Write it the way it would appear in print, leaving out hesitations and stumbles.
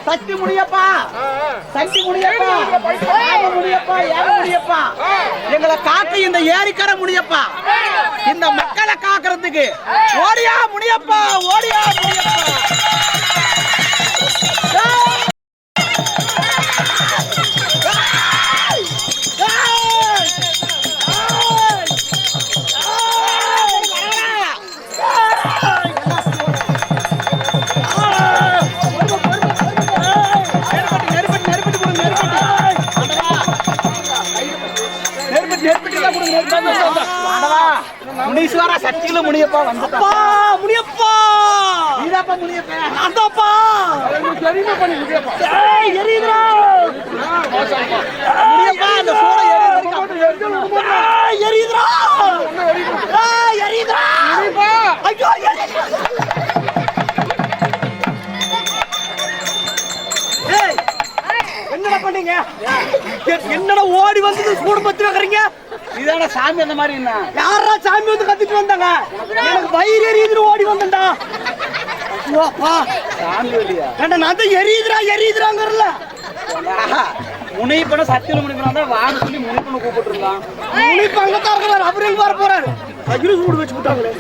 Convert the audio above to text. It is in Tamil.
சக்தி முடியப்பா, சக்தி முடியப்பா, யாரு முடியப்பா, யாரு முடியப்பா, எங்களை காக்க இந்த ஏரிக்கரை முடியப்பா, இந்த மக்களை காக்கிறதுக்கு ஓடியா முடியப்பா, ஓடியா முடியப்பா. முனீஸ்வரா சக்தியில முடியப்பா வந்துப்பா, முடியப்பா, நீதாப்பா முடியப்பா, நான்தாப்பா, எரியுதுடா முடியப்பா, அந்த சோள எரியுதுடா, எரியுதுடா, ஐயோ என்னடா பண்ணீங்க? என்னடா ஓடி வந்து சூடு பத்தி வைக்கிறீங்க? இதான சாமி அந்த மாதிரி என்ன? யாரா சாமி வந்து கத்திட்டு வந்தாங்க? எனக்கு வயிறு எரியுதுன்னு ஓடி வந்தேன்டா. ஐயோப்பா சாமி இல்லையா? ஏண்டா நான் தான் எரியுதுறாங்கறல. முனிப்பன சத்தியில முனிப்பன தான் வாட சொல்லி முனிப்பன கூப்பிட்டுருந்தான். முனிப்பங்க தான் இருக்காரு, அவரே வர போறாரு. அகில சூடு வச்சு விட்டாங்களே.